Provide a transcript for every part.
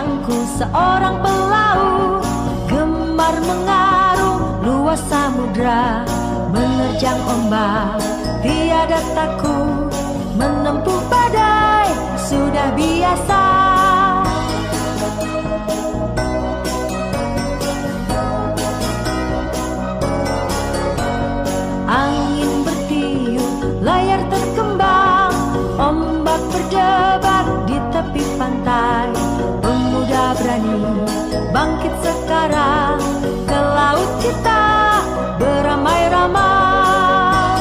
moyangku seorang pelaut, gemar mengarung luas samudra, menerjang ombak, tiada takut, menempuh badai, sudah biasa. Angin bertiup, layar terkembang, ombak berdebar di tepi pantai. Pemuda berani bangkit sekarang, ke laut kita beramai-ramai.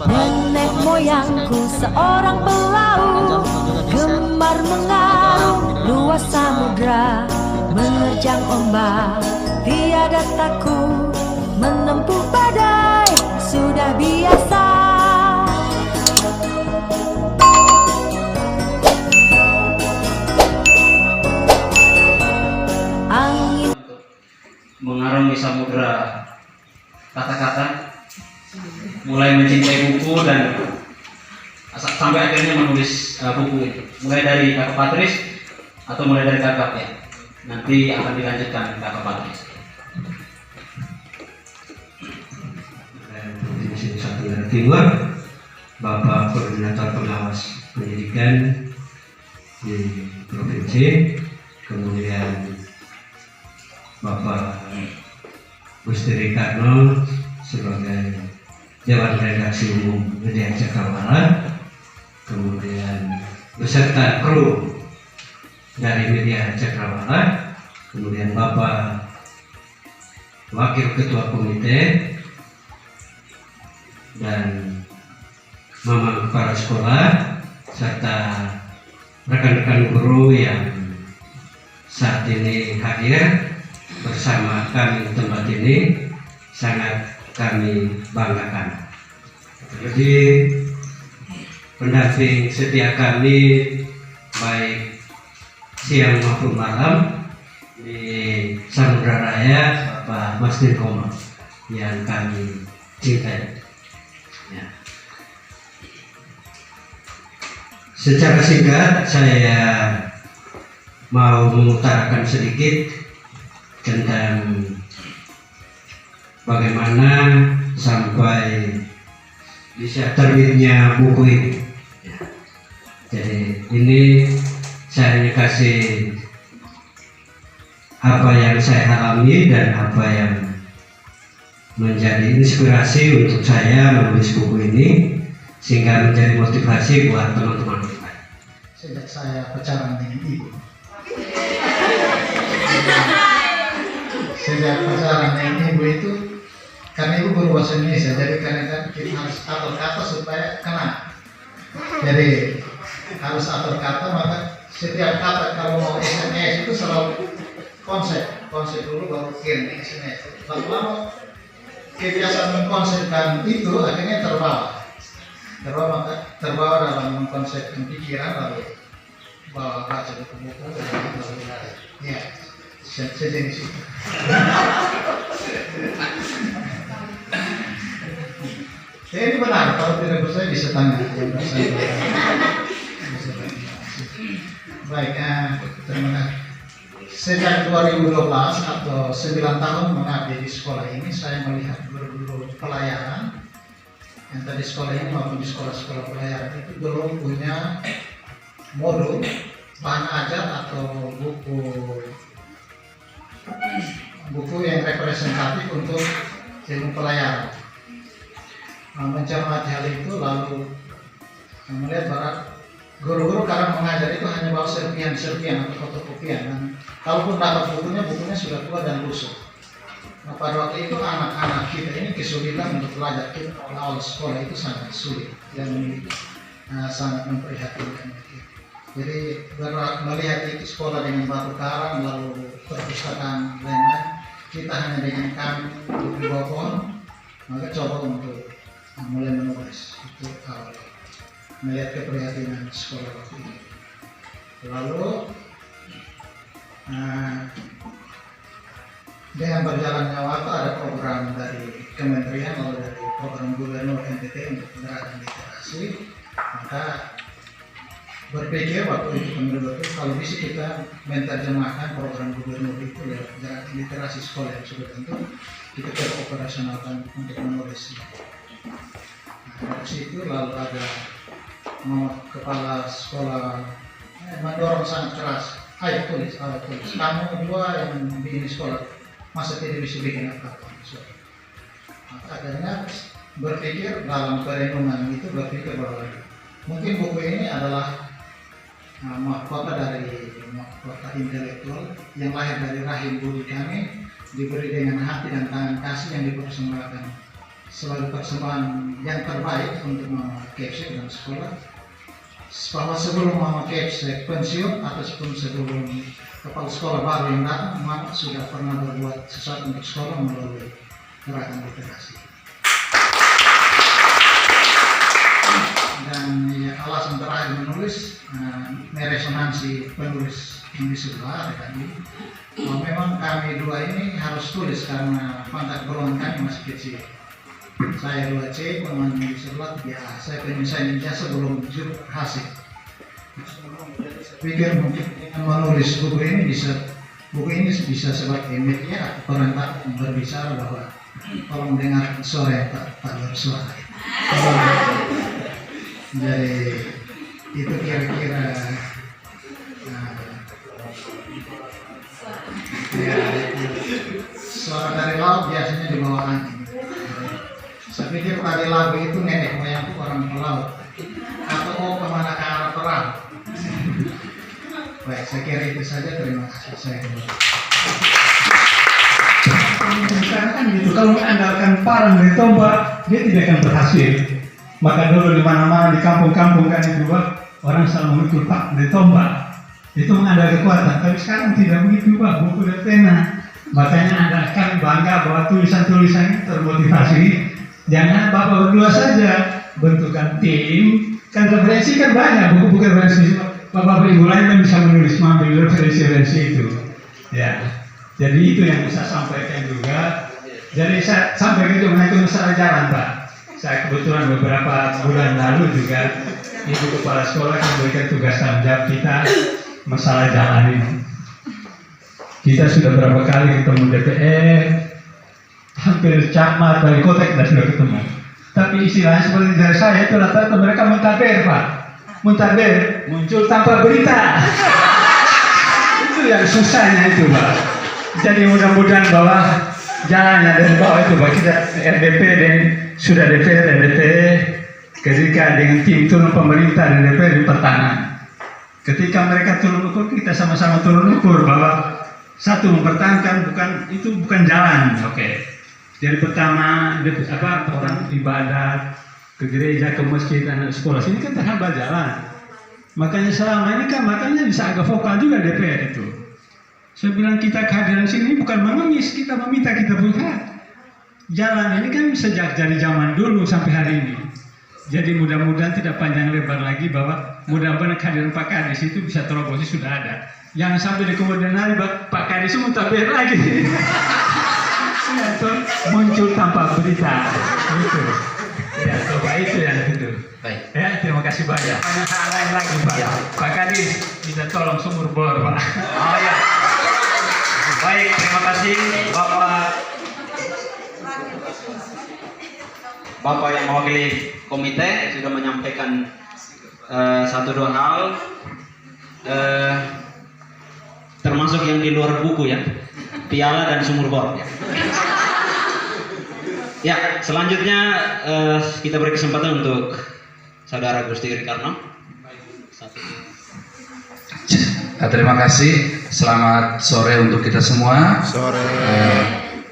Nenek moyangku seorang pelaut, gemar mengarung luas samudra, menerjang ombak, tiada takut, menempuh badai, sudah biasa. Angin mengarungi samudra kata-kata, mulai mencintai buku dan sampai akhirnya menulis buku ini, mulai dari Kakak Patris atau mulai dari Kakak ya. Nanti akan dilanjutkan Kakak Patris. Provinsi Nusa Tenggara Timur, Bapak Koordinator Pengawas Pendidikan di provinsi, kemudian Bapak Gusti Karno sebagai Dewan Redaksi Umum Media Cakrawala, kemudian beserta kru dari Media Cakrawala, kemudian Bapak Wakil Ketua Komite dan Mama Kepala Sekolah serta rekan-rekan guru yang saat ini hadir bersama kami di tempat ini, sangat kami banggakan. Jadi pendamping setia kami baik siang maupun malam di Samudra Raya, Bapak Mas Nirkoma yang kami cintai. Ya. Secara singkat saya mau mengutarakan sedikit tentang bagaimana sampai bisa terbitnya buku ini. Ya. Jadi ini saya kasih apa yang saya alami dan apa yang menjadi inspirasi untuk saya menulis buku ini, sehingga menjadi motivasi buat teman-teman kita. Sejak saya pacaran dengan ibu, itu karena ibu berbahasa Indonesia, jadi kadang-kadang kita harus atur kata supaya kena. Jadi harus atur kata, maka setiap kata kalau mau SMS itu selalu konsep dulu baru kirim SMS. Lama-lama kebiasaan mengkonsepkan itu akhirnya terbawa dalam mengkonsepkan pikiran, lalu baca buku lalu ya sejenis itu. Ini benar, kalau tidak percaya bisa tanya. Baik, terima kasih. Sejak 2012 atau 9 tahun mengabdi di sekolah ini, saya melihat guru-guru pelayaran yang tadi sekolah ini maupun di sekolah-sekolah pelayaran itu belum punya modul bahan ajar atau buku yang representatif untuk ilmu pelayaran. Mencermati hal itu, lalu melihat bahwa guru-guru kadang mengajar itu hanya bawa serpian atau fotokopian, dan kalaupun dapat bukunya sudah tua dan busuk. Nah, pada waktu itu anak-anak kita ini kesulitan untuk belajar. Awal sekolah itu sangat sulit dan sangat memprihatinkan. Jadi melihat itu sekolah dengan batu karang, lalu perpustakaan lain-lain, kita hanya dengan kami di bawah pohon, maka coba untuk mulai menulis. Itu melihat keprihatinan sekolah waktu itu. Lalu dengan berjalannya waktu ada program dari kementerian lalu dari program gubernur NTT untuk gerakan literasi, maka berpikir waktu itu menurut itu kalau bisa kita menerjemahkan program gubernur itu lewat gerakan literasi sekolah yang sudah tentu kita operasionalkan untuk menulis. Nah, dari situ lalu ada kepala sekolah mendorong sangat keras, ayo tulis, kamu dua yang di sekolah masa tidak bisa bikin apa-apa. Maka akhirnya berpikir dalam perenungan itu berpikir bahwa mungkin buku ini adalah mahkota dari mahkota intelektual yang lahir dari rahim budi kami, diberi dengan hati dan tangan kasih yang dipersembahkan sebagai persembahan yang terbaik untuk Mama Kepsek dan sekolah. Bahwa sebelum Mama Kepsek pensiun ataupun sebelum kepala sekolah baru yang datang, Mama sudah pernah berbuat sesuatu untuk sekolah melalui gerakan literasi. Dan ya, alasan terakhir menulis meresonansi penulis yang di sebelah rekan ini. Memang kami dua ini harus tulis karena pangkat golongan kami masih kecil. Saya 2C, teman di sebelah ya saya penyelesaian ijazah belum hasil. Pikir mungkin dengan menulis buku ini bisa sebagai media perantar berbicara bahwa kalau mendengar suara tak bersuara. Jadi itu kira-kira ya, suara dari laut biasanya di bawah angin. Saya pikir tadi lagu itu nenek moyangku orang pelaut atau kemana ke arah perang. Baik, saya kira itu saja. Terima kasih. Saya kan gitu, kalau mengandalkan parang dari tombak, dia tidak akan berhasil. Maka dulu di mana-mana di kampung-kampung kan itu orang selalu memikul pak dari tombak. Itu mengandalkan kekuatan. Tapi sekarang tidak begitu Pak, buku dan pena. Makanya kami bangga bahwa tulisan-tulisan ini termotivasi. Jangan Bapak berdua saja, bentukan tim. Kan referensi kan banyak, buku-buku referensi. Bapak Ibu lain kan bisa menulis mengambil referensi itu. Ya, jadi itu yang bisa sampaikan juga. Jadi saya sampaikan juga mengenai masalah jalan Pak. Saya kebetulan beberapa bulan lalu juga Ibu Kepala Sekolah memberikan tugas tanggung jawab kita masalah jalan ini. Kita sudah berapa kali ketemu DPR, hampir camat dari kota kita sudah ketemu. Tapi istilahnya seperti dari saya itu rata-rata mereka muntaber Pak. Muntaber, muncul tanpa berita. Itu yang susahnya itu Pak. Jadi mudah-mudahan bahwa jalannya dari bawah itu Pak, kita RDP dan sudah DPR dan DPR ketika dengan tim turun pemerintah dan DPR di pertahanan. Ketika mereka turun ukur, kita sama-sama turun ukur bahwa satu mempertahankan bukan jalan, oke. Jadi pertama orang ibadah ke gereja, ke masjid, anak sekolah sini kan terhambat jalan. Makanya selama ini kan makanya bisa agak vokal juga DPR itu. Saya bilang kita kehadiran sini bukan mengemis, kita meminta kita punya jalan ini kan sejak dari zaman dulu sampai hari ini. Jadi mudah-mudahan tidak panjang lebar lagi bahwa mudah-mudahan kehadiran Pak Kadis itu bisa terobosi sudah ada. Jangan sampai di kemudian hari Pak Kadis itu muntaber lagi. Muncul tanpa berita. Itu. Ya, coba itu yang itu. Baik. Ya, terima kasih banyak. Banyak hal lain lagi Pak. Ya. Pak Kadis bisa tolong sumur bor Pak. Oh ya. Baik, terima kasih Bapak yang mewakili komite sudah menyampaikan satu dua hal, termasuk yang di luar buku ya, piala dan sumur bor. Ya, selanjutnya kita beri kesempatan untuk Saudara Gusti Rikarno. Terima kasih. Selamat sore untuk kita semua. Sore.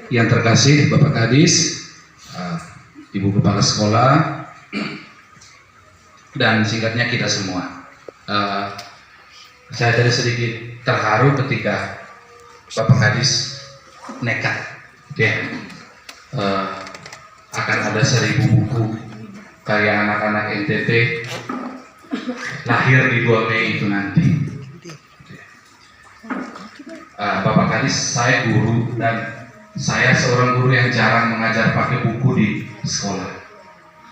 Yang terkasih Bapak Kadis, Ibu Kepala Sekolah, dan singkatnya kita semua. Saya tadi sedikit terharu ketika Bapak Kadis nekat, akan ada 1000 buku karya anak-anak NTT lahir di 2 Mei itu nanti. Bapak Kadis, saya guru dan Saya seorang guru yang jarang mengajar pakai buku di sekolah.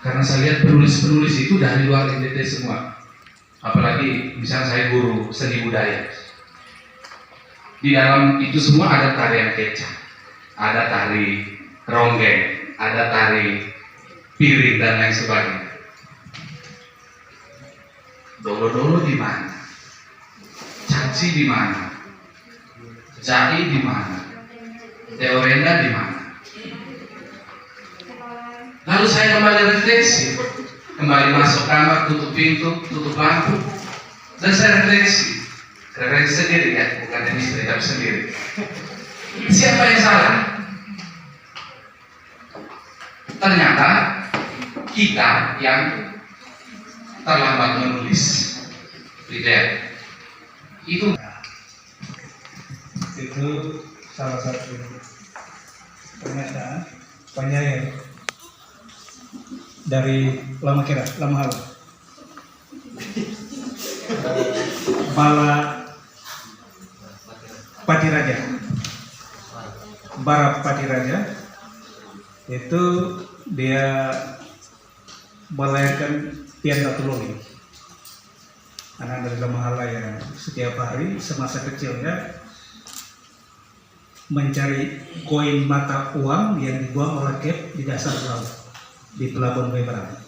Karena saya lihat penulis-penulis itu dari luar NTT semua. Apalagi misalnya saya guru seni budaya. Di dalam itu semua ada tarian kecak, ada tari ronggeng, ada tari piring dan lain sebagainya. Dolo-dolo di mana? Caci di mana? Cai di mana? Teorenda di mana? Lalu saya kembali refleksi, kembali masuk kamar, tutup pintu, tutup lampu, dan saya refleksi sendiri ya, bukan diri istri tapi sendiri. Siapa yang salah? Ternyata kita yang terlambat menulis. Tidak. Itu salah satu pernyataan penyair dari Lama Hala. Bala Patiraja, Bara Patiraja itu dia melahirkan Pian Ratuloli, anak dari Lama Hala yang setiap hari semasa kecilnya mencari koin mata uang yang dibuang oleh Kep di dasar laut di Pelabuhan Beberapa,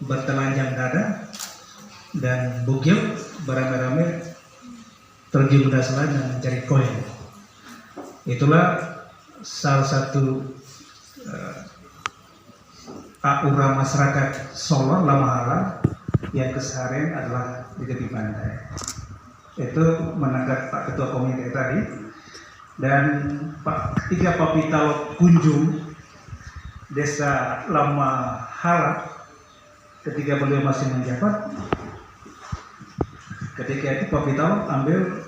bertelanjang dada dan bugil beramai-ramai terjun ke dasar laut dan mencari koin. Itulah salah satu aura masyarakat Solo Lama Hala yang keseharian adalah di tepi pantai. Itu menanggapi Pak Ketua Komite tadi. Dan ketika Pak Pitalo kunjung desa Lama Hala ketika beliau masih menjabat, ketika itu Pak Pitalo ambil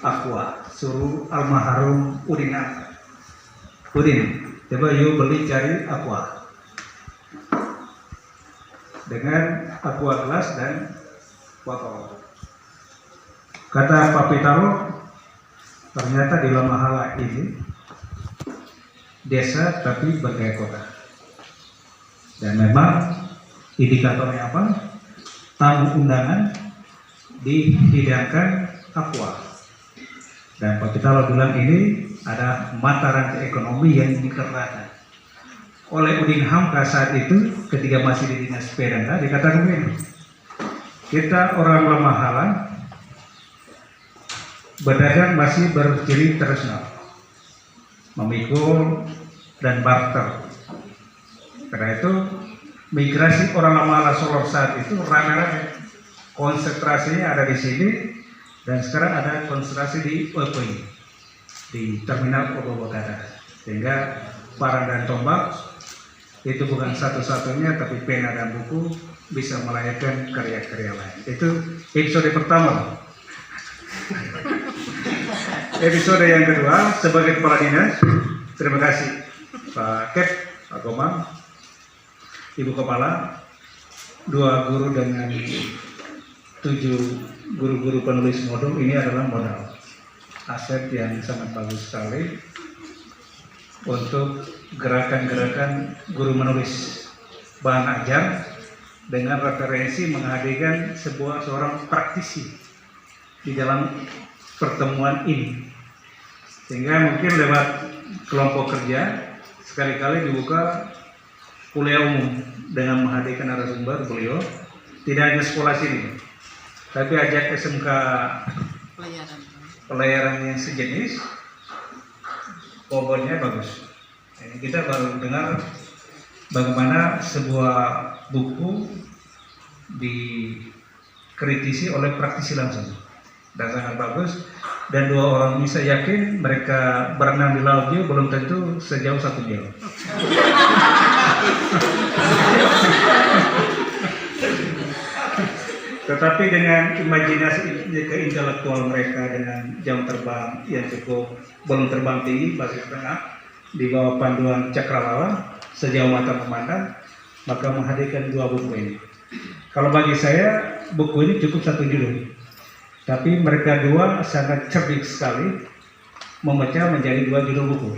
aqua, suruh almarhum Udin, coba yuk beli cari aqua dengan aqua gelas dan botol. Kata Pak Pitalo, ternyata di Lama Hala ini desa tapi bergaya kota. Dan memang indikatornya apa? Tamu undangan dihidangkan aqua. Dan Pak Pitalo bilang ini ada mata rantai ekonomi yang dikerahkan oleh Udin Hamka saat itu ketika masih di dinas PDAK. Dikatakan begini, kita orang Lama Hala berdagang masih berciri tradisional, memikul dan barter. Karena itu migrasi orang Lama Hala Solo saat itu rame-rame, konsentrasinya ada di sini, dan sekarang ada konsentrasi di OPI, di terminal Obobogada. Sehingga parang dan tombak itu bukan satu-satunya, tapi pena dan buku bisa melahirkan karya-karya lain. Itu episode pertama. Episode yang kedua sebagai kepala dinas, terima kasih Pak Kep, Pak Komang, Ibu Kepala, 2 guru dengan 7 guru-guru penulis modul. Ini adalah modal aset yang sangat bagus sekali untuk gerakan-gerakan guru menulis bahan ajar dengan referensi menghadirkan seorang praktisi di dalam pertemuan ini, sehingga mungkin lewat kelompok kerja sekali-kali dibuka kuliah umum dengan menghadirkan narasumber beliau, tidak hanya sekolah sini, tapi ajak SMK pelayaran yang sejenis, pokoknya bagus. Ini kita baru dengar bagaimana sebuah buku dikritisi oleh praktisi langsung. Dan sangat bagus, dan 2 orang ini saya yakin mereka berenang di laut juga belum tentu sejauh 1 mil. Tetapi dengan imajinasi keintelektual mereka, dengan jam terbang yang cukup belum terbang tinggi, basis tengah, di bawah panduan cakrawala sejauh mata memandang, maka menghadirkan 2 buku ini. Kalau bagi saya buku ini cukup 1 judul. Tapi mereka 2 sangat cerdik sekali memecah menjadi 2 judul buku.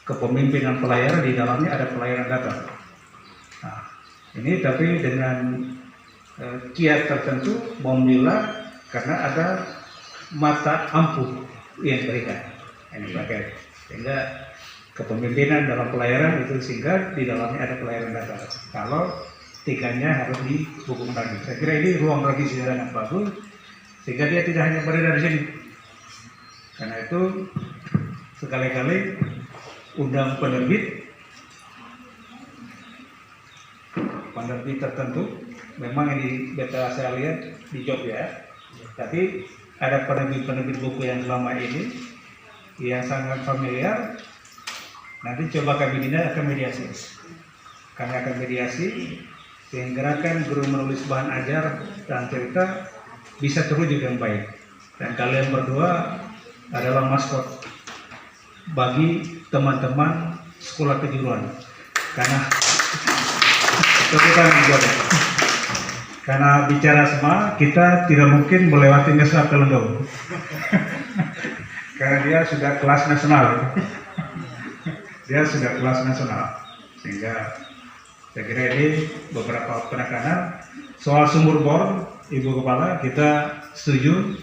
kepemimpinan pelayaran, di dalamnya ada pelayaran datar. Nah, ini tapi dengan kiat tertentu memilah karena ada mata ampuh yang diberikan. Ini pakai sehingga kepemimpinan dalam pelayaran itu sehingga di dalamnya ada pelayaran datar. Kalau tiganya harus dihukum lagi. Saya kira ini ruang revisi yang bagus sehingga dia tidak hanya beredar di sini. Karena itu sekali-kali undang penerbit tertentu, memang ini beta saya lihat di Jogja, tapi ada penerbit buku yang selama ini yang sangat familiar. Nanti coba kami akan mediasi. Kami akan mediasi sehingga guru menulis bahan ajar dan cerita bisa terwujud dengan baik. Dan kalian berdua adalah maskot bagi teman-teman sekolah kejuruan. Karena bicara semua kita tidak mungkin melewati Ngesra Telendong. Karena dia sudah kelas nasional. Sehingga saya kira ini beberapa penekanan soal sumur bor, Ibu Kepala kita setuju,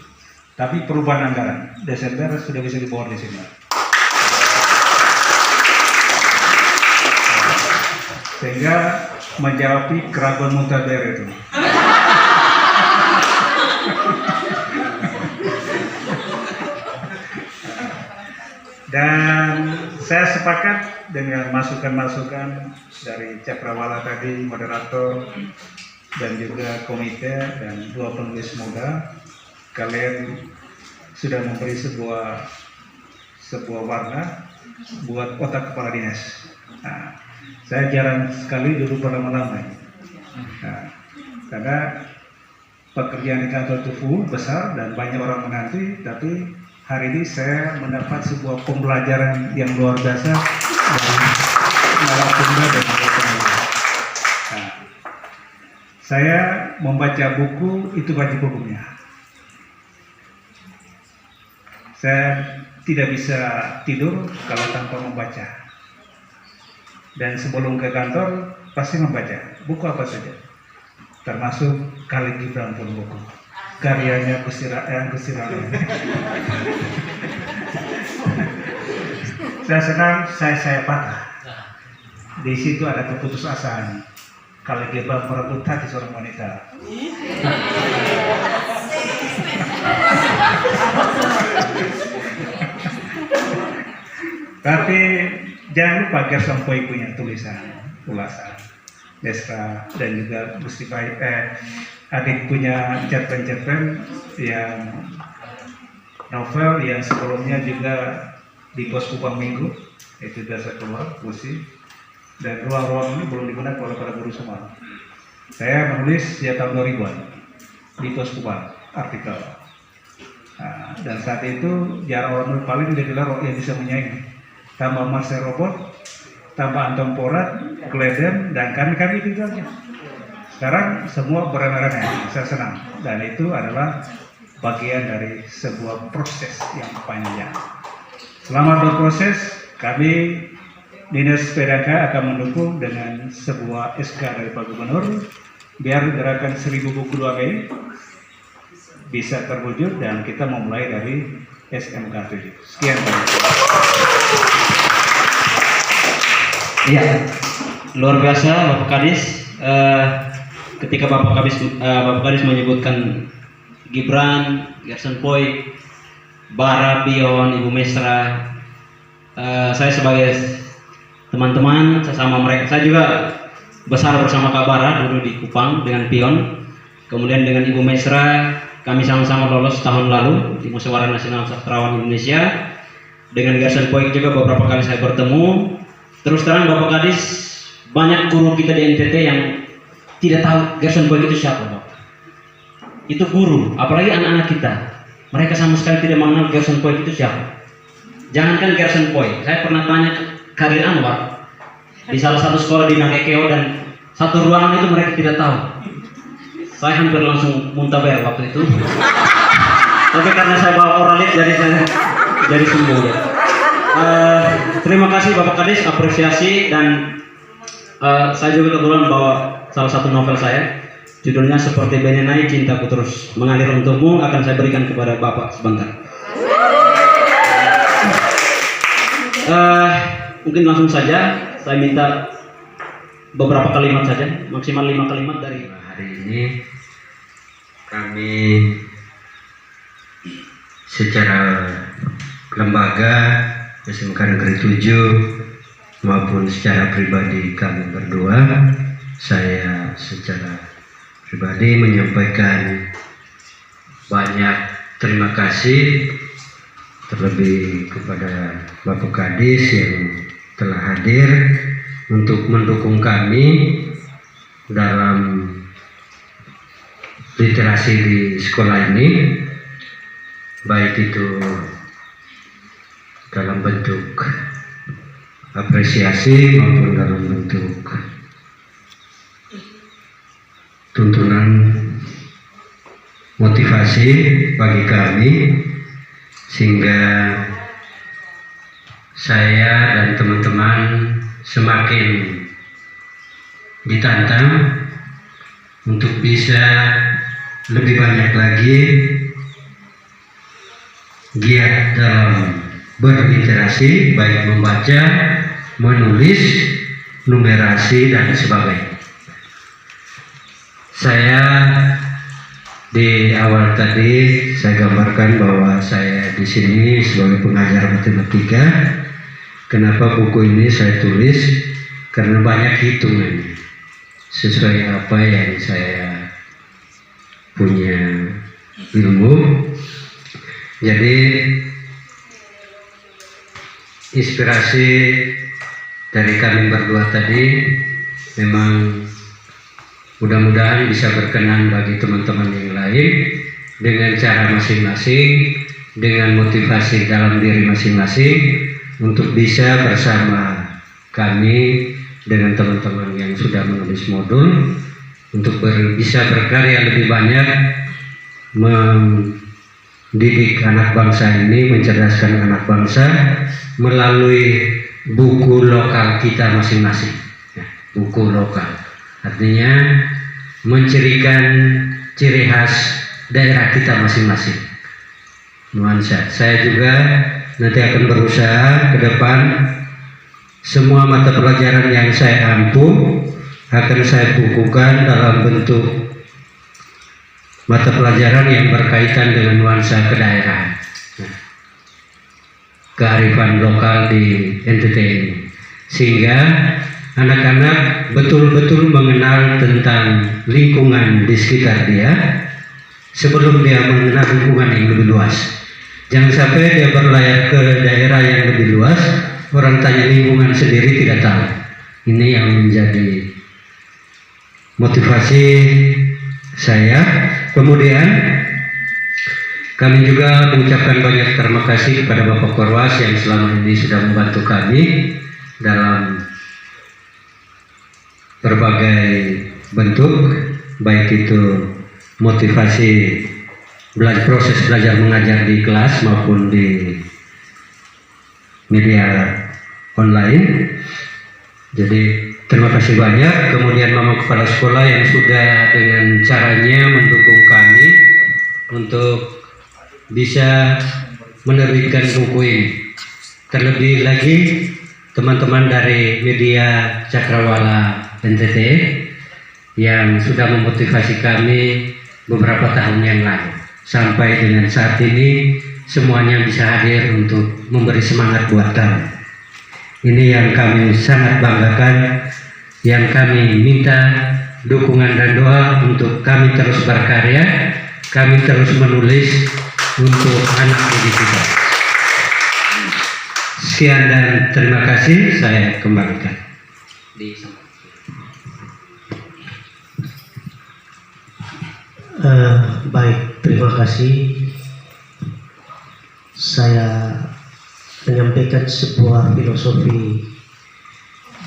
tapi perubahan anggaran Desember sudah bisa dibor di sini. Sehingga menjawab keraguan Muntaber itu. Dan saya sepakat dengan masukan-masukan dari Cakrawala tadi, moderator, dan juga komite dan dua penulis muda. Kalian sudah memberi sebuah warna buat otak kepala dinas. Nah, saya jarang sekali duduk berlama-lama. Nah, karena pekerjaan di kantor itu full, besar dan banyak orang menanti, tapi hari ini saya mendapat sebuah pembelajaran yang luar biasa dari narasumber dan narasumber. Nah, saya membaca buku itu wajib hukumnya. Saya tidak bisa tidur kalau tanpa membaca. Dan sebelum ke kantor pasti membaca buku apa saja, termasuk Khalil Gibran pun buku karyanya Gusti Rama. Saya senang, saya patah. Di situ ada keputusasaan. Khalil Gibran merebut hati seorang wanita. Tapi jangan lupa Gerson Poi punya tulisan, ulasan, Desra dan juga Gusti Adik punya cerpen-cerpen yang novel yang sebelumnya juga di Pos Kupang Minggu itu sudah keluar puisi, dan ruang-ruang ini belum digunakan oleh para guru semua. Saya menulis sejak tahun 2000-an di Pos Kupang artikel. Nah, dan saat itu jarang orang paling jadilah yang bisa menyaingi. Tambah Marcel Robot, tambah Anton Porat, Gleden, dan kami itu saja. Sekarang semua beramai-ramai, saya senang. Dan itu adalah bagian dari sebuah proses yang panjang. Selama berproses, kami Dinas PDK akan mendukung dengan sebuah SK dari Pak Gubernur, biar gerakan 1000 buku 2 Mei bisa terwujud dan kita memulai dari SMK 7. Sekian. Iya, luar biasa Bapak Kadis. Ketika Bapak Kadis menyebutkan Gibran, Gerson Poi, Bara, Pion, Ibu Mesra, saya sebagai teman-teman sesama mereka, saya juga besar bersama Kak Bara dulu di Kupang dengan Pion, kemudian dengan Ibu Mesra kami sama-sama lolos tahun lalu di Musyawarah Nasional Sastrawan Indonesia. Dengan Gerson Poi juga beberapa kali saya bertemu. Terus terang Bapak Kadis, banyak guru kita di NTT yang tidak tahu Gerson Poi itu siapa, Bapak. Itu guru, apalagi anak-anak kita. Mereka sama sekali tidak mengenal Gerson Poi itu siapa. Jangankan Gerson Poi, saya pernah tanya ke Kadir Anwar di salah satu sekolah di Nangekeo dan satu ruangan itu mereka tidak tahu. Saya hampir langsung muntaber waktu itu. Tapi karena saya bawa oralit jadi saya jadi sembuh ya. Terima kasih Bapak Kadis, apresiasi, dan saya juga kebetulan bawa salah satu novel saya, judulnya Seperti Benenai Cintaku Terus Mengalir Untukmu, akan saya berikan kepada Bapak sebentar. Mungkin langsung saja saya minta beberapa kalimat saja, maksimal 5 kalimat dari Hari ini kami secara lembaga SMK Negeri 7 maupun secara pribadi kami berdua, saya secara pribadi menyampaikan banyak terima kasih terlebih kepada Bapak Kadis yang telah hadir untuk mendukung kami dalam literasi di sekolah ini, baik itu dalam bentuk apresiasi maupun dalam bentuk tuntunan motivasi bagi kami, sehingga saya dan teman-teman semakin ditantang untuk bisa lebih banyak lagi giat dalam berliterasi, baik membaca, menulis, numerasi, dan sebagainya. Saya di awal tadi saya gambarkan bahwa saya di sini sebagai pengajar matematika. Kenapa buku ini saya tulis? Karena banyak hitungan sesuai apa yang saya punya ilmu. Jadi inspirasi dari kami berdua tadi memang mudah-mudahan bisa berkenan bagi teman-teman yang lain dengan cara masing-masing, dengan motivasi dalam diri masing-masing untuk bisa bersama kami dengan teman-teman yang sudah menulis modul untuk bisa berkarya lebih banyak, mendidik anak bangsa ini, mencerdaskan anak bangsa melalui buku lokal kita masing-masing. Buku lokal artinya mencirikan ciri khas daerah kita masing-masing, nuansa. Saya juga nanti akan berusaha ke depan semua mata pelajaran yang saya ampu akan saya bukukan dalam bentuk mata pelajaran yang berkaitan dengan nuansa kedaerahan, kearifan lokal di NTT ini, sehingga anak-anak betul-betul mengenal tentang lingkungan di sekitar dia sebelum dia mengenal lingkungan yang lebih luas. Jangan sampai dia berlayar ke daerah yang lebih luas, orang tanya lingkungan sendiri tidak tahu. Ini yang menjadi motivasi saya. Kemudian kami juga mengucapkan banyak terima kasih kepada Bapak Korwas yang selama ini sudah membantu kami dalam berbagai bentuk, baik itu motivasi proses belajar mengajar di kelas maupun di media online. Jadi terima kasih banyak. Kemudian Mama Kepala Sekolah yang sudah dengan caranya mendukung kami untuk bisa menerbitkan buku ini. Terlebih lagi teman-teman dari media Cakrawala NTT yang sudah memotivasi kami beberapa tahun yang lalu. Sampai dengan saat ini semuanya bisa hadir untuk memberi semangat buat kami. Ini yang kami sangat banggakan, yang kami minta dukungan dan doa untuk kami terus berkarya, kami terus menulis untuk anak didik kita. Sekian dan terima kasih, saya kembalikan. Baik, terima kasih. Saya menyampaikan sebuah filosofi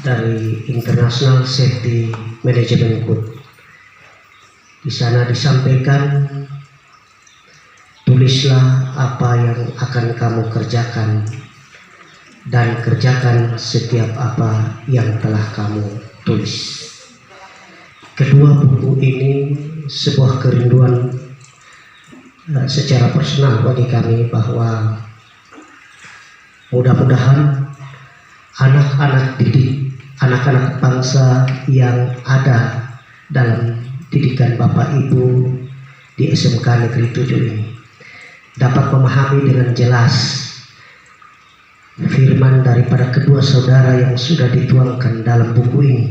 dari International Safety Management Code. Di sana disampaikan, tulislah apa yang akan kamu kerjakan dan kerjakan setiap apa yang telah kamu tulis. Kedua buku ini sebuah kerinduan secara personal bagi kami, bahwa mudah-mudahan anak-anak didik, anak-anak bangsa yang ada dalam didikan Bapak Ibu di SMK Negeri 7 ini dapat memahami dengan jelas firman daripada kedua saudara yang sudah dituangkan dalam buku ini,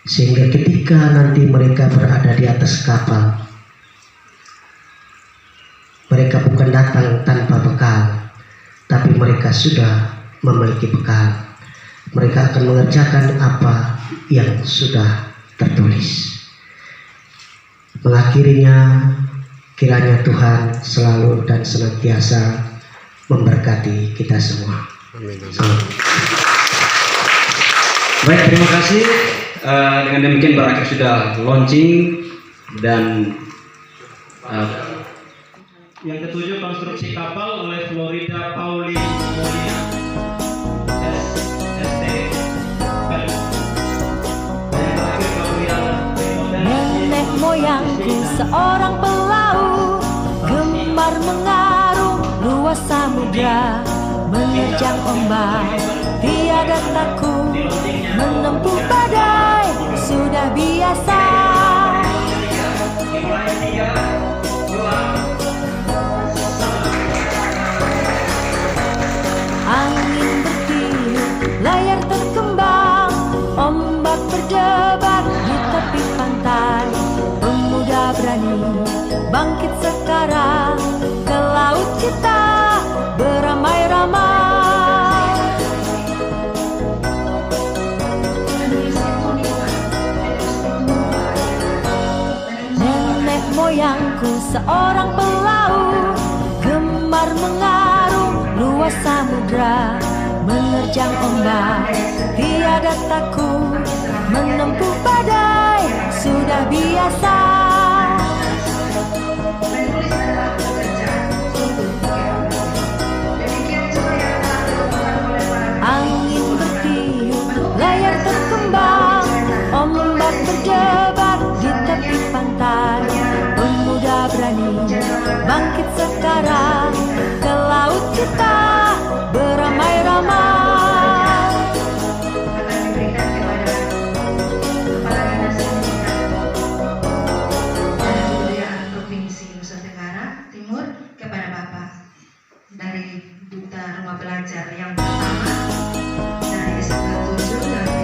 sehingga ketika nanti mereka berada di atas kapal, mereka bukan datang tanpa bekal, tapi mereka sudah memiliki bekal. Mereka akan mengerjakan apa yang sudah tertulis. Mengakhirinya, kiranya Tuhan selalu dan senantiasa memberkati kita semua. Amin. Baik, terima kasih. Dengan demikian berakhir sudah launching dan yang ketujuh, konstruksi kapal oleh Florida Pauline Monia SST. Nenek moyangku seorang pelaut, gemar mengarung luas samudra, menerjang ombak, tiada takut, menempuh badai, sudah biasa. Angin bertiup, layar terkembang, ombak berdebar di tepi pantai. Pemuda berani bangkit sekarang, ke laut kita beramai-ramai. Nenek moyangku seorang pelaut, gemar mengarung luas samudra, menerjang ombak, tiada takut, menempuh badai, sudah biasa. Angin bertiup, layar terkembang, ombak berdebar di tepi pantai. Pemuda berani bangkit sekarang, ke laut kita beramai-ramai. Provinsi Nusa Tenggara Timur kepada Bapak dari Duta Rumah Belajar yang pertama dari SMK 7 dari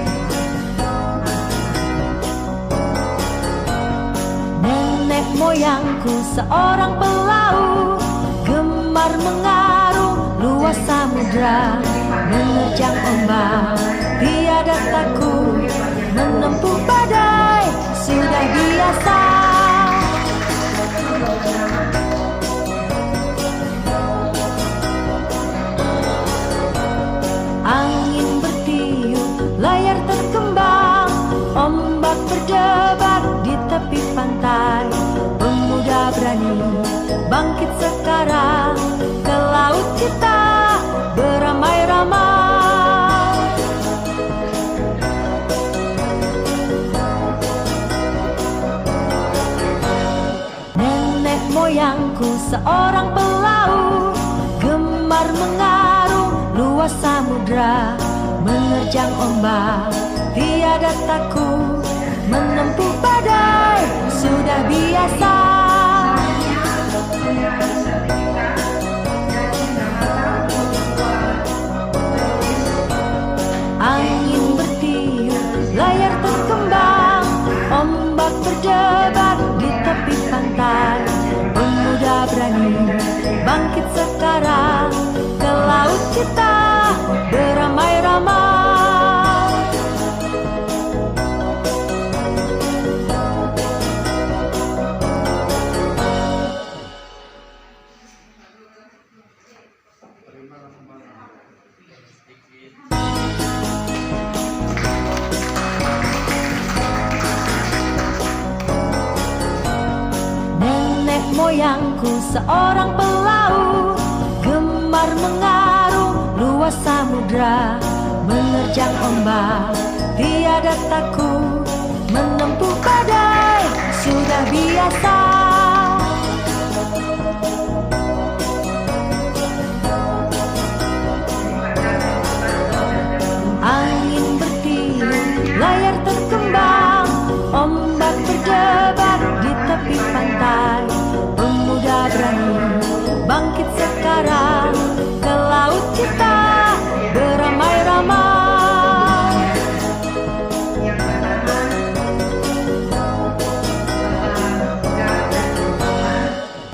Nenek moyangku seorang pelaut, gemar mengarung luas samudra, menerjang ombak, tiada takut, menempuh badai, sudah biasa. Angin bertiup, layar terkembang, ombak berdebar di tepi pantai. Pemuda berani bangkit sekarang, ke laut kita beramai-ramai. Nenek moyangku seorang pelaut, gemar mengarung luas samudra, menerjang ombak, tiada takut, menempuh badai, sudah biasa. Angin bertiup, layar terkembang, ombak berdebar di tepi pantai. Pemuda berani bangkit sekarang, ke laut kita beramai-ramai. moyangku seorang pelaut, gemar mengarung luas samudra menerjang ombak, tiada takut menempuh badai, sudah biasa. Angin bertiup, layar terkembang, ombak berdebar di tepi pantai. Pemuda berani bangkit sekarang, ke laut kita beramai-ramai.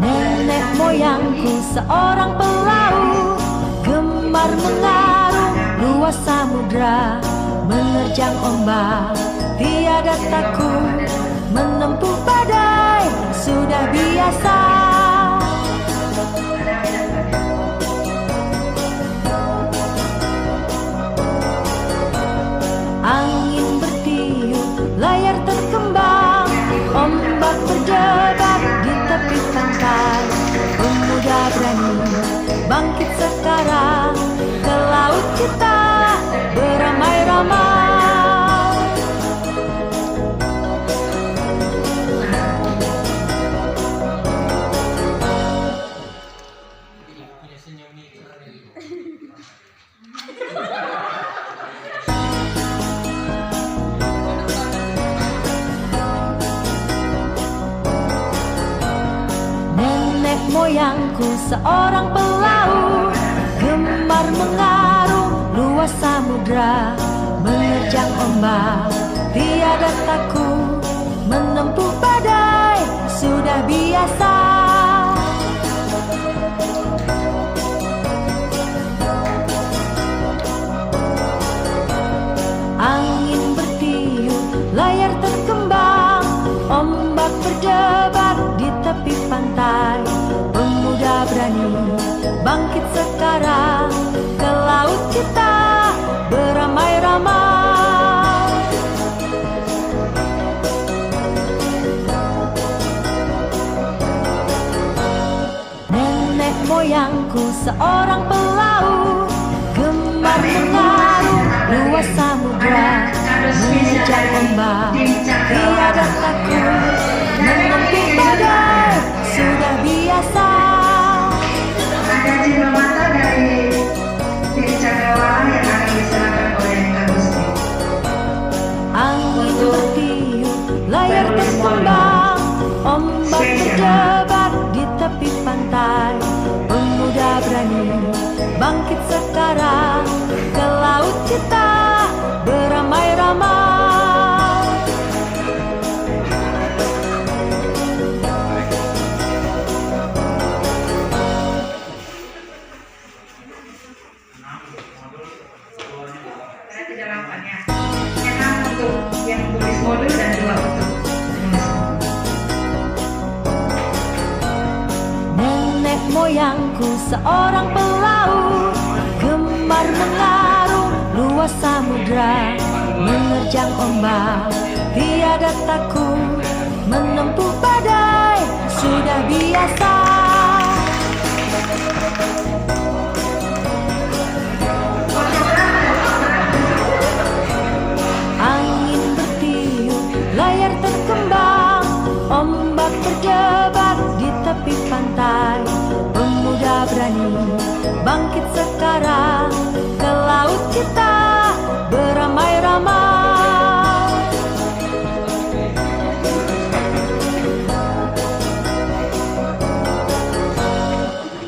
Nenek moyangku seorang pelaut, gemar mengarung luas samudra menerjang ombak, tiada takut menempuh badai, sudah biasa. Angin bertiup, layar terkembang, ombak berdebar di tepi pantai. Pemuda berani bangkit sekarang, ke laut kita beramai-ramai. Nenek moyangku seorang pelaut, gemar mengarung luas samudra menerjang ombak, tiada takut menempuh badai, sudah biasa. Angin bertiup, layar terkembang, ombak berdebar di tepi pantai. Pemuda berani bangkit sekarang, ke laut kita beramai-ramai. Nenek moyangku seorang pelaut, gemar mengarung luas samudra menerjang ombak, tiada takut menempuh badai, sudah biasa. Ada jiwa mata dari tim cakrawala yang akan diserahkan oleh Agusti. Angin bertiup, layar terkembang, ombak berdebar di tepi pantai. Pemuda berani bangkit sekarang, ke laut kita beramai-ramai. Ada 3 lapannya. Yang 6 untuk yang tulis modul dan 2 untuk penulis. Nenek moyangku seorang pelaut, gemar mengarung luas samudra menerjang ombak, tiada takut menempuh badai, sudah biasa. Angin bertiup, layar terkembang, ombak berdebar di tepi pantai. Pemuda berani bangkit sekarang, ke laut kita beramai-ramai.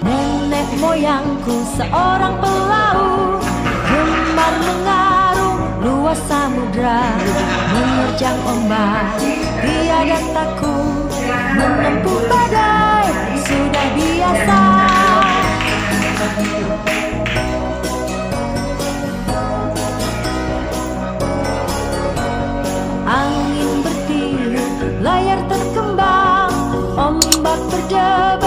Nenek moyangku seorang pelaut, gemar mengarung luas samudra menerjang ombak, tiada takut menempuh badai, sudah biasa. Angin bertiup, layar terkembang, ombak berdebar